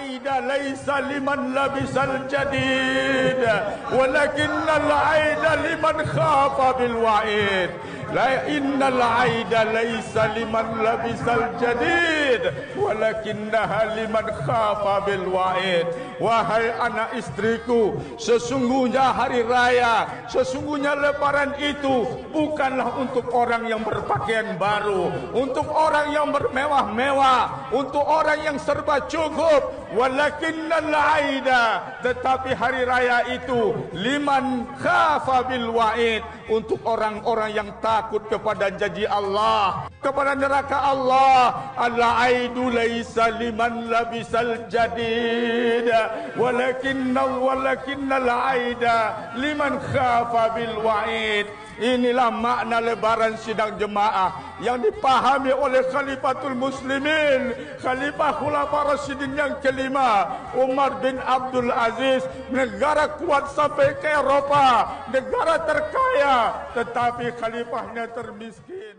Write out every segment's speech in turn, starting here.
aida laisa liman labisal jadid walakinnal aida liman khafa bil wa'id. La innal aida laisa liman labisal jadid walakinnaha liman khafa bil wa'id. Wahai anak istriku, sesungguhnya hari raya, sesungguhnya lebaran itu bukanlah untuk orang yang berpakaian baru, untuk orang yang bermewah-mewah, untuk orang yang serba cukup. Walakinnal aida, tetapi hari raya itu liman khafa bil wa'id, untuk orang-orang yang takut kepada janji Allah, kepada neraka Allah. Al-aidu laisa liman labisal jadid walakinnal aida liman khafa bil wa'id. Inilah makna lebaran sidang jemaah yang dipahami oleh Khalifatul Muslimin, Khalifah Khulafaur Rasyidin yang kelima, Umar bin Abdul Aziz. Negara kuat sampai ke Eropa, negara terkaya, tetapi khalifahnya termiskin.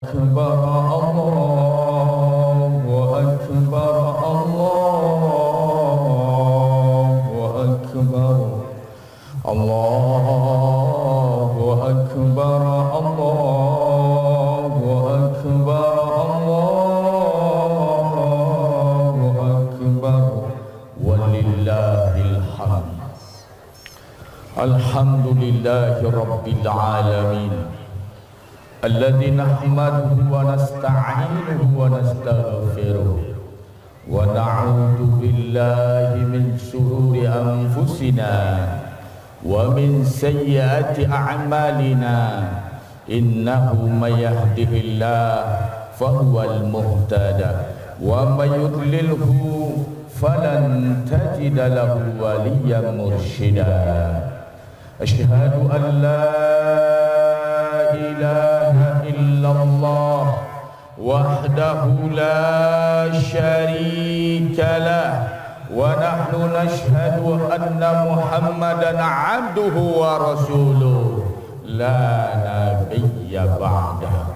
Akbar Allahu Akbar Allahu Akbar Allahu Akbar Allahu Akbar Allahu Akbar walillahil hamd. Alhamdulillahi rabbil alamin alladzi nahmaduhu wa nasta'inuhu wa nastaghfiruh wa na'udzu billahi min shururi anfusina wa min sayyiati a'malina. Innahu may yahdihillahu fahuwal muhtada wa may yudlilhu falan tajida lahu waliyyan mursyida. Asyhadu an la ilaha illallah wahdahu la syarika lah wa nahnu nashhadu anna Muhammadan abduhu wa rasuluh la nabiyya ba'dah.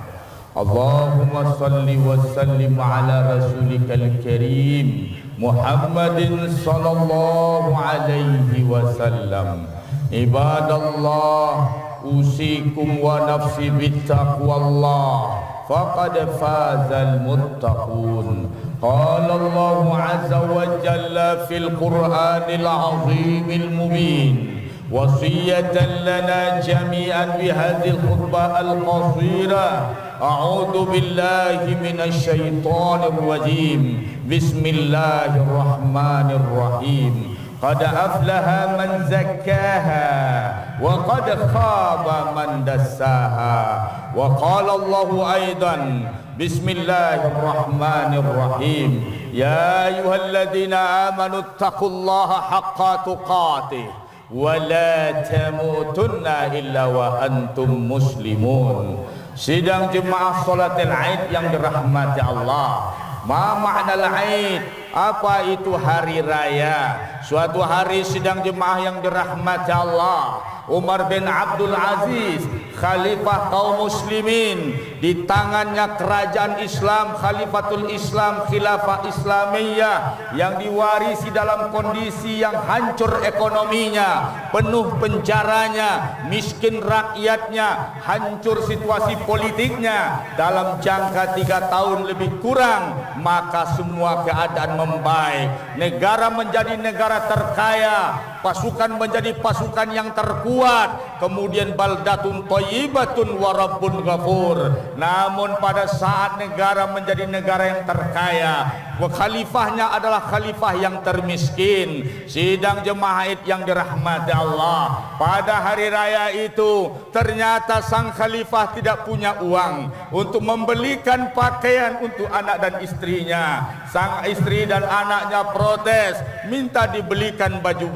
Allahumma salli wa sallim ala rasulikal karim Muhammadin sallallahu alaihi wasallam. Ibadallah, usikum wa nafsi bittaqwallah faqad fazal muttaqun. Qala Allah azza wa jalla fil Qur'anil azimil mubin wasiyatan lana jami'an bi hadhihi al-khutbah al-qasirah. A'udzu billahi minasy syaithanir rajim. Bismillahirrahmanirrahim. Qad aflaha man zakkaha wa qad khaba man dassaha. Wa qala Allahu aidan bismillahirrahmanirrahim. Ya ayyuhalladzina amanu taqullaha haqqa tuqatih wa la tamutunna illa wa antum muslimun. Sidang jemaah salatul Aid yang dirahmati Allah. Ma ma'nal Aid? Apa itu hari raya? Suatu hari sidang jemaah yang dirahmati Allah. Umar bin Abdul Aziz, khalifah kaum muslimin, di tangannya kerajaan Islam, Khalifatul Islam, Khilafah Islamiyah yang diwarisi dalam kondisi yang hancur ekonominya, penuh penjaranya, miskin rakyatnya, hancur situasi politiknya. Dalam jangka 3 tahun lebih kurang, maka semua keadaan membaik. Negara menjadi negara terkaya, pasukan menjadi pasukan yang terkuat, kemudian baldatun thayyibatun wa rabbun ghafur. Namun pada saat negara menjadi negara yang terkaya, khalifahnya adalah khalifah yang termiskin. Sidang jemaah Id yang dirahmati Allah, pada hari raya itu ternyata sang khalifah tidak punya uang untuk membelikan pakaian untuk anak dan istrinya. Sang istri dan anaknya protes, minta dibelikan baju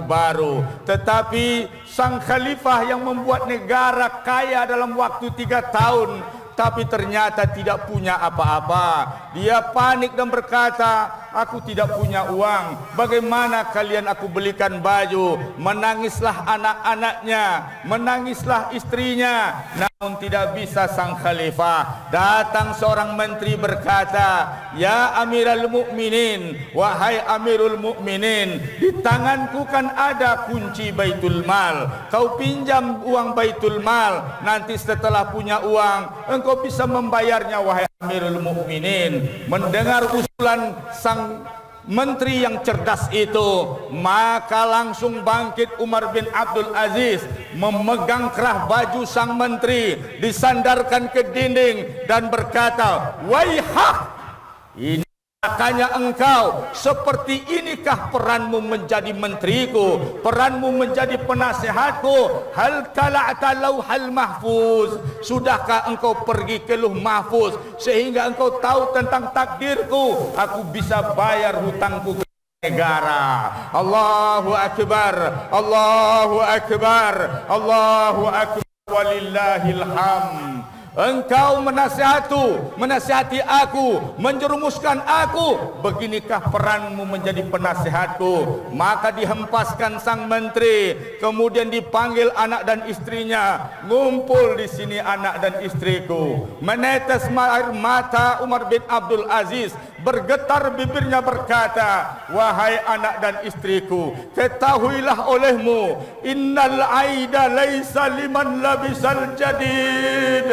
baru. Tetapi sang khalifah yang membuat negara kaya dalam waktu 3 tahun, tapi ternyata tidak punya apa-apa. Dia panik dan berkata, aku tidak punya uang, bagaimana kalian aku belikan baju? Menangislah anak-anaknya, menangislah istrinya. tidak bisa sang khalifah. Datang seorang menteri berkata, "Ya Amirul Mukminin, wahai Amirul Mukminin, di tanganku kan ada kunci Baitul Mal. Kau pinjam uang Baitul Mal, nanti setelah punya uang engkau bisa membayarnya wahai Amirul Mukminin." Mendengar usulan sang menteri yang cerdas itu, maka langsung bangkit Umar bin Abdul Aziz, memegang kerah baju sang menteri, disandarkan ke dinding dan berkata, "Waihak, ini makanya engkau, seperti inikah peranmu menjadi menteriku, peranmu menjadi penasehatku? Hal tala'ta lauhal mahfuz, sudahkah engkau pergi ke lauh mahfuz sehingga engkau tahu tentang takdirku? Aku bisa bayar hutangku ke negara." Allahu akbar, Allahu akbar, Allahu akbar, walillahil hamd. Engkau menasihati aku, menjerumuskan aku, beginikah peranmu menjadi penasihatku? Maka dihempaskan sang menteri, kemudian dipanggil anak dan istrinya, ngumpul di sini anak dan istriku. Menetes air mata Umar bin Abdul Aziz, bergetar bibirnya berkata, "Wahai anak dan istriku, ketahuilah olehmu, innal aida laisa liman labisal jadid,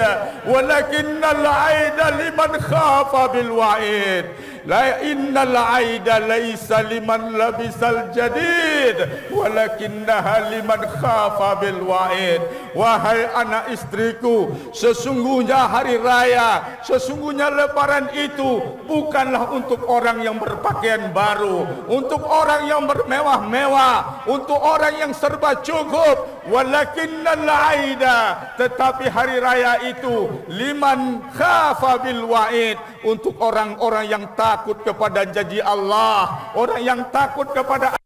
walakinnal aida liman khafa bil wa'id. La innal aida laisa liman labisal jadid, walakinnaha liman khafa bil wa'id." Wahai anak istriku, sesungguhnya hari raya, sesungguhnya lebaran itu bukanlah untuk orang yang berpakaian baru, untuk orang yang bermewah-mewah, untuk orang yang serba cukup. Walakinnal aida, tetapi hari raya itu liman khafa bil wa'id, untuk orang-orang yang takut kepada janji Allah, orang yang takut kepada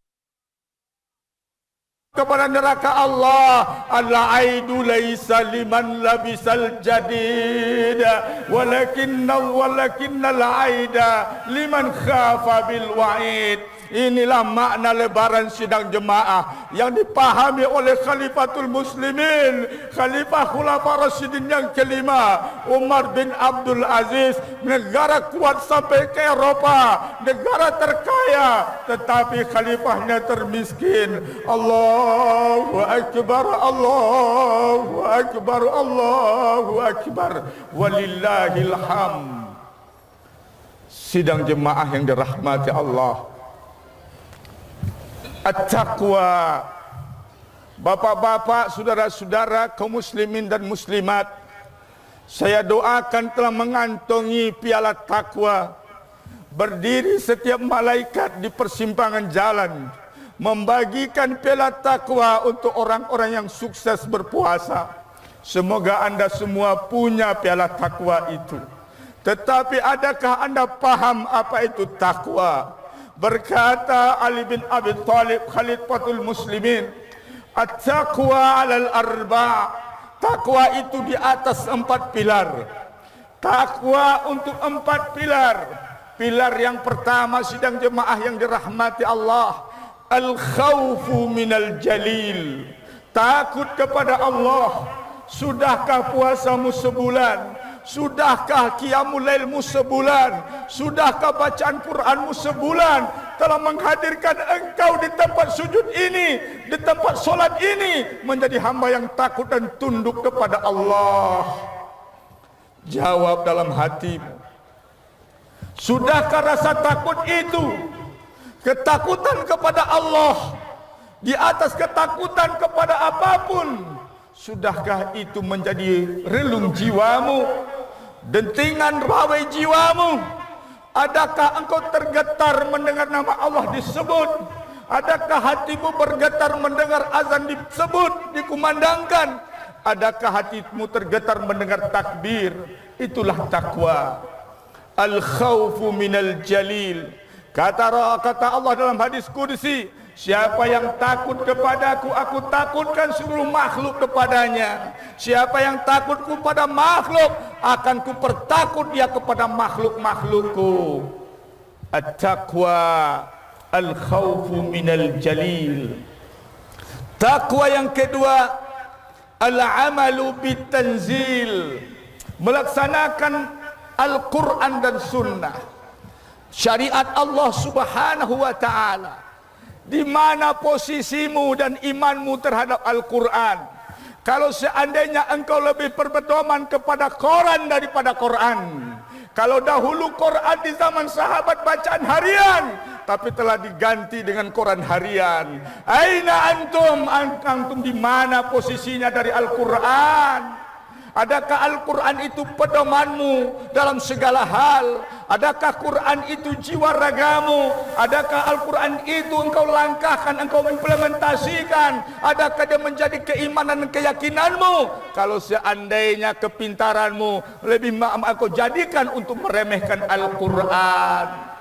neraka Allah. Al-aidu laisa liman labisal jadid, walakinnal aida liman khafa bil wa'id. Inilah makna lebaran sidang jemaah yang dipahami oleh Khalifatul Muslimin, Khalifah Khulafa Rasyidin yang kelima, Umar bin Abdul Aziz. Negara kuat sampai ke Eropa, negara terkaya, tetapi khalifahnya termiskin. Allahu akbar, Allahu akbar, Allahu akbar, walillahil hamd. Sidang jemaah yang dirahmati Allah, at-taqwa. Bapak-bapak, saudara-saudara kaum muslimin dan muslimat, saya doakan telah mengantongi piala takwa. Berdiri setiap malaikat di persimpangan jalan, membagikan piala takwa untuk orang-orang yang sukses berpuasa. Semoga anda semua punya piala takwa itu. Tetapi adakah anda paham apa itu takwa? Berkata Ali bin Abi Thalib, Khalifatul Muslimin, at-taqwa 'alal arba'. Takwa itu di atas 4 pilar. Takwa untuk 4 pilar. Pilar yang pertama, sidang jemaah yang dirahmati Allah, al-khawfu minal jalil. Takut kepada Allah. Sudahkah puasamu sebulan? Sudahkah qiyamul lailmu sebulan? Sudahkah bacaan Quranmu sebulan telah menghadirkan engkau di tempat sujud ini, di tempat solat ini, menjadi hamba yang takut dan tunduk kepada Allah? Jawab dalam hatimu. Sudahkah rasa takut itu, ketakutan kepada Allah di atas ketakutan kepada apapun? Sudahkah itu menjadi relung jiwamu, dentingan rawai jiwamu? Adakah engkau tergetar mendengar nama Allah disebut? Adakah hatimu bergetar mendengar azan disebut, dikumandangkan? Adakah hatimu tergetar mendengar takbir? Itulah takwa. Al-khawfu minal jalil. Kata Allah dalam hadis kursi, siapa yang takut kepadaku, aku takutkan seluruh makhluk kepadanya. Siapa yang takut kepada makhluk, akan kupertakut dia kepada makhluk-makhlukku. At-taqwa al-khawfu minal jalil. Takwa yang kedua, al-amalu bitanzil, melaksanakan Al-Quran dan Sunnah, syariat Allah Subhanahu wa Ta'ala. Di mana posisimu dan imanmu terhadap Al-Quran? Kalau seandainya engkau lebih berpedoman kepada Quran daripada Quran, kalau dahulu Quran di zaman sahabat bacaan harian, tapi telah diganti dengan Quran harian. Aina antum? Antum di mana posisinya dari Al-Quran? Adakah Al-Quran itu pedomanmu dalam segala hal? Adakah Quran itu jiwa ragamu? Adakah Al-Quran itu engkau langkahkan, engkau implementasikan? Adakah dia menjadi keimanan dan keyakinanmu? Kalau seandainya kepintaranmu lebih engkau jadikan untuk meremehkan Al-Quran.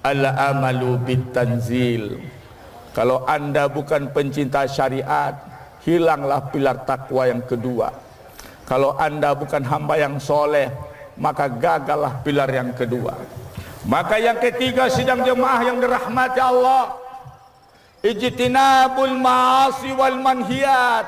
Al-amalu bitanzil. Kalau anda bukan pencinta syariat, hilanglah pilar takwa yang kedua. Kalau anda bukan hamba yang soleh, maka gagallah pilar yang kedua. Maka yang ketiga, sidang jemaah yang dirahmati Allah, ijtinabul ma'asi wal manhiyat.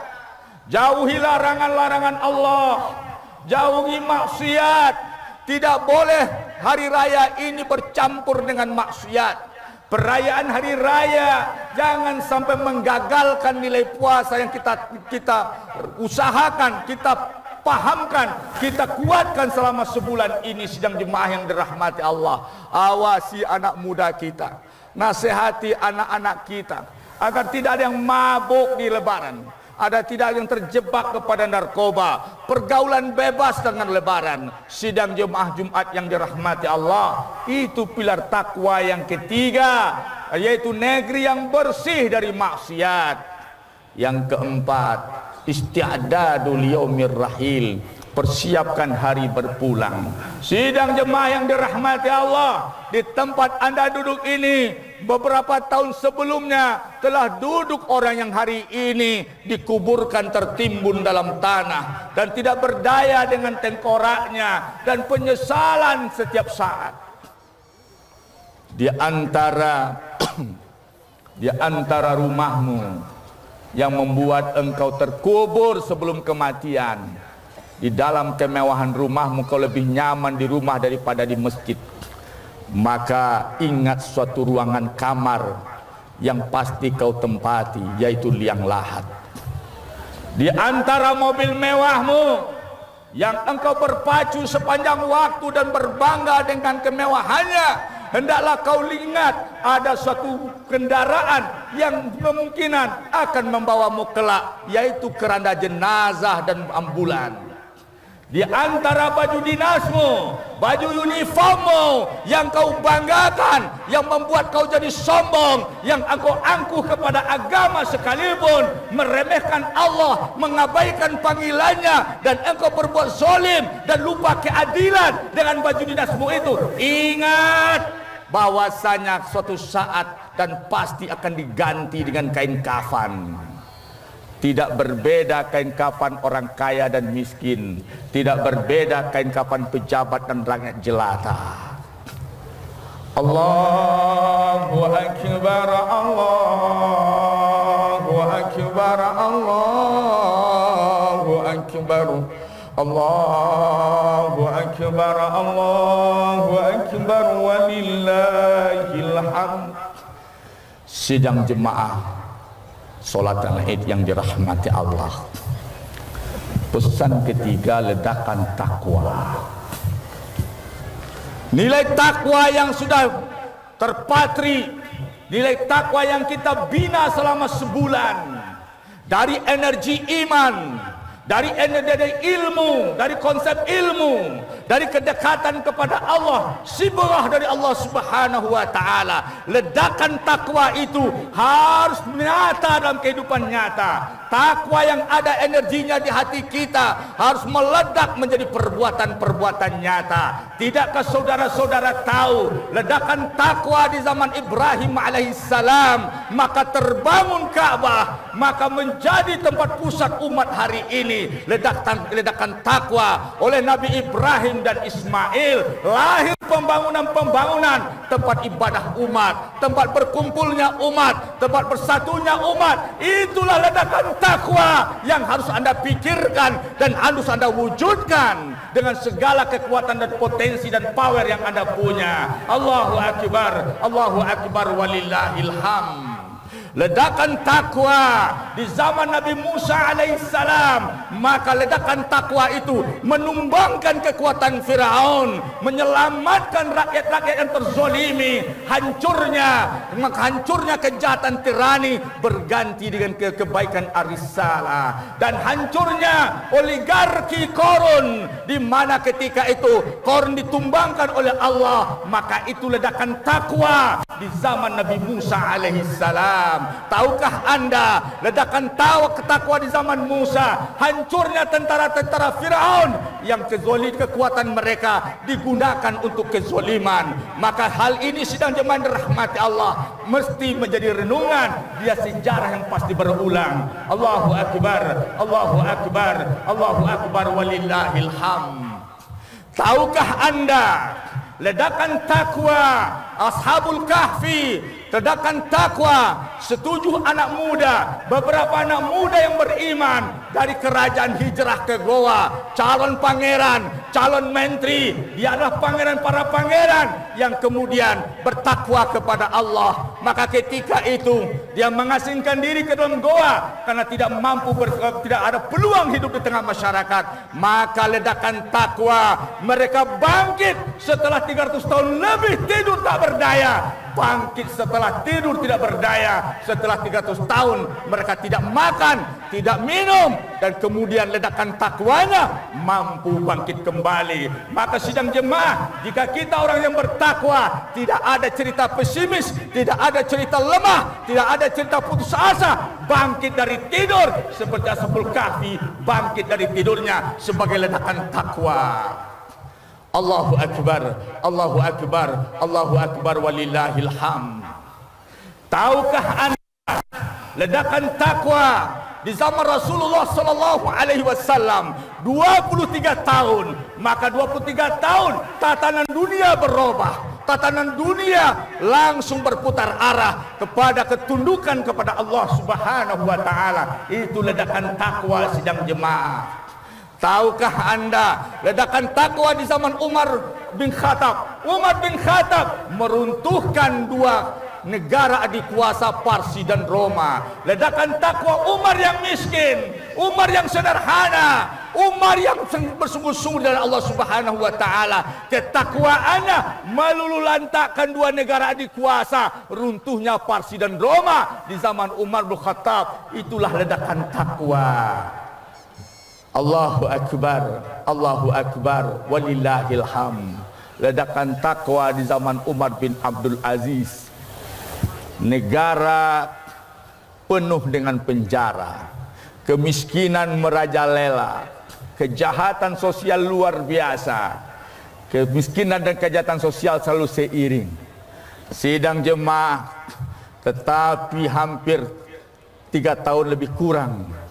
Jauhi larangan-larangan Allah, jauhi maksiat. Tidak boleh hari raya ini bercampur dengan maksiat. Perayaan hari raya jangan sampai menggagalkan nilai puasa yang kita usahakan, kita pahamkan, kita kuatkan selama sebulan ini. Sidang jemaah yang dirahmati Allah, awasi anak muda kita, nasihati anak-anak kita agar tidak ada yang mabuk di lebaran, ada tidak yang terjebak kepada narkoba, pergaulan bebas dengan lebaran. Sidang jemaah Jumat yang dirahmati Allah, itu pilar takwa yang ketiga, yaitu negeri yang bersih dari maksiat. Yang keempat, isti'dadul yaumir rahil, persiapkan hari berpulang. Sidang jemaah yang dirahmati Allah, di tempat anda duduk ini beberapa tahun sebelumnya telah duduk orang yang hari ini dikuburkan tertimbun dalam tanah dan tidak berdaya dengan tengkoraknya, dan penyesalan setiap saat. Di antara rumahmu yang membuat engkau terkubur sebelum kematian, di dalam kemewahan rumahmu kau lebih nyaman di rumah daripada di masjid, maka ingat suatu ruangan kamar yang pasti kau tempati, yaitu liang lahat. Di antara mobil mewahmu yang engkau berpacu sepanjang waktu dan berbangga dengan kemewahannya, hendaklah kau ingat ada suatu kendaraan yang kemungkinan akan membawamu kelak, yaitu keranda jenazah dan ambulan. Di antara baju dinasmu, baju uniformmu yang kau banggakan, yang membuat kau jadi sombong, yang engkau angkuh kepada agama sekalipun, meremehkan Allah, mengabaikan panggilannya, dan engkau berbuat zalim dan lupa keadilan dengan baju dinasmu itu, ingat bahwasanya suatu saat dan pasti akan diganti dengan kain kafan. Tidak berbeda kain kafan orang kaya dan miskin, tidak berbeda kain kafan pejabat dan rakyat jelata. Allahu akbar, Allahu akbar, Allahu akbar, Allahu akbar, Allahu akbar, walillahil hamd. Sidang jemaah salat Id yang dirahmati Allah, pesan ketiga, ledakan takwa. Nilai takwa yang sudah terpatri, nilai takwa yang kita bina selama sebulan, dari energi iman, dari energi ilmu, dari konsep ilmu, dari kedekatan kepada Allah, sibrah dari Allah Subhanahu wa Ta'ala. Ledakan takwa itu harus nyata dalam kehidupan nyata. Takwa yang ada energinya di hati kita harus meledak menjadi perbuatan-perbuatan nyata. Tidakkah saudara-saudara tahu ledakan takwa di zaman Ibrahim alaihissalam, maka terbangun Ka'bah, maka menjadi tempat pusat umat hari ini. Ledakan takwa oleh Nabi Ibrahim Ibrahim dan Ismail, lahir pembangunan-pembangunan, tempat ibadah umat, tempat berkumpulnya umat, tempat bersatunya umat. Itulah ledakan takwa yang harus Anda pikirkan dan harus Anda wujudkan dengan segala kekuatan dan potensi dan power yang Anda punya. Allahu Akbar walillahil hamd. Ledakan takwa di zaman Nabi Musa alaihissalam, maka ledakan takwa itu menumbangkan kekuatan Firaun, menyelamatkan rakyat-rakyat yang terzolimi. Hancurnya kejahatan tirani berganti dengan kebaikan Arisalah, dan hancurnya oligarki Korun, di mana ketika itu Korun ditumbangkan oleh Allah, maka itu ledakan takwa di zaman Nabi Musa alaihissalam. Tahukah Anda ledakan takwa di zaman Musa? Hancurnya tentara-tentara Firaun yang kekuatan mereka digunakan untuk kezoliman. Maka hal ini sidang jemaah dirahmati Allah mesti menjadi renungan, dia sejarah yang pasti berulang. Allahu Akbar, Allahu Akbar, Allahu Akbar walillahil hamd. Tahukah Anda ledakan takwa Ashabul Kahfi, ledakan takwa 7 anak muda, beberapa anak muda yang beriman dari kerajaan hijrah ke Goa, calon pangeran, calon menteri. Dia adalah pangeran para pangeran yang kemudian bertakwa kepada Allah. Maka ketika itu dia mengasingkan diri ke dalam goa karena tidak mampu tidak ada peluang hidup di tengah masyarakat. Maka ledakan takwa, mereka bangkit setelah 300 tahun lebih tidur tak berdaya. Bangkit setelah tidur tidak berdaya. Setelah 300 tahun mereka tidak makan, tidak minum, dan kemudian ledakan takwanya mampu bangkit kembali. Maka sidang jemaah, jika kita orang yang bertakwa, tidak ada cerita pesimis, tidak ada cerita lemah, tidak ada cerita putus asa. Bangkit dari tidur seperti Ashabul Kahfi bangkit dari tidurnya sebagai ledakan takwa. Allahu Akbar, Allahu Akbar, Allahu Akbar walillahil hamd. Tahukah Anda ledakan takwa di zaman Rasulullah sallallahu alaihi wasallam 23 tahun, maka 23 tahun tatanan dunia berubah. Tatanan dunia langsung berputar arah kepada ketundukan kepada Allah Subhanahu wa taala. Itu ledakan takwa sidang jemaah. Tahukah Anda ledakan takwa di zaman Umar bin Khattab? Umar bin Khattab meruntuhkan 2 negara adik kuasa Parsi dan Roma. Ledakan takwa Umar yang miskin, Umar yang sederhana, Umar yang bersungguh-sungguh dari Allah Subhanahu wa taala. Ketakwaannya melululantakkan 2 negara adik kuasa, runtuhnya Parsi dan Roma di zaman Umar bin Khattab. Itulah ledakan takwa. Allahu Akbar, Allahu Akbar walillahil hamd. Ledakan takwa di zaman Umar bin Abdul Aziz. Negara penuh dengan penjara, kemiskinan merajalela, kejahatan sosial luar biasa. Kemiskinan dan kejahatan sosial selalu seiring. Sidang jemaah, tetapi hampir 3 tahun lebih kurang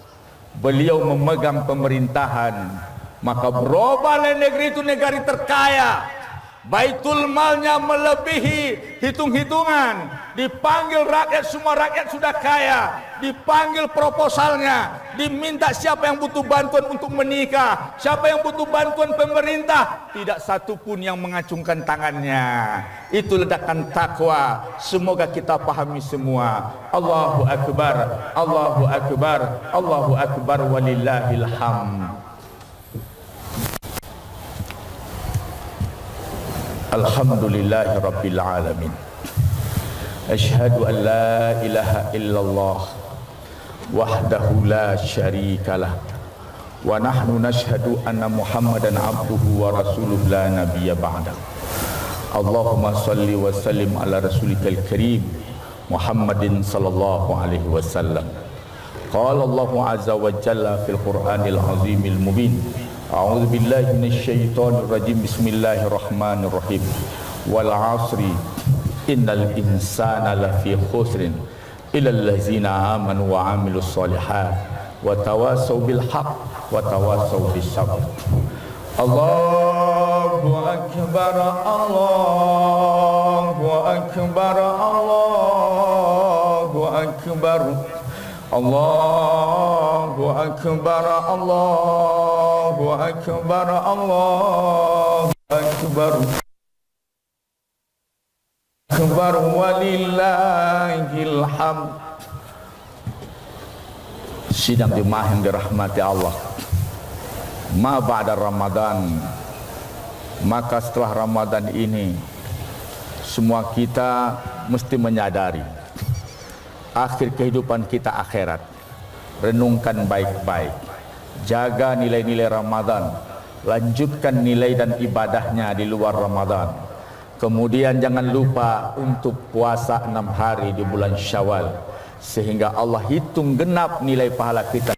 beliau memegang pemerintahan, maka berubahlah negeri itu negara terkaya. Baitul malnya melebihi hitung-hitungan. Dipanggil rakyat, semua rakyat sudah kaya. Dipanggil proposalnya, diminta siapa yang butuh bantuan untuk menikah, siapa yang butuh bantuan pemerintah, tidak satu pun yang mengacungkan tangannya. Itu ledakan takwa. Semoga kita pahami semua. Allahu Akbar, Allahu Akbar, Allahu Akbar walillahil hamd. Alhamdulillahi Rabbil Alamin. Ashhadu an la ilaha illallah wahdahu la syarikalah, wa nahnu nashhadu anna Muhammadan abduhu wa rasuluh la nabiyya ba'dah. Allahumma salli wa sallim ala rasulikal karim Muhammadin sallallahu alaihi wasallam. Qala Allahu azza wa jalla fil Qur'anil azimil mubin. A'udzu billahi minasyaitonir rajim. Bismillahirrahmanirrahim. Wal 'asri innal insana lafi khusrin illal ladzina amanu wa 'amilus shalihat wa tawassaw bil haqq wa tawassaw bis sabr. Allahu akbar, Allahu akbar, Allahu akbar, Allahu akbar, Allahu akbar, Allahu akbar, akbar walillahil hamd. Sidang jemaah yang dirahmati Allah, ma ba'da Ramadan, maka setelah Ramadan ini semua kita mesti menyadari akhir kehidupan kita akhirat. Renungkan baik-baik, jaga nilai-nilai Ramadan, lanjutkan nilai dan ibadahnya di luar Ramadan. Kemudian jangan lupa untuk puasa 6 hari di bulan Syawal, sehingga Allah hitung genap nilai pahala kita.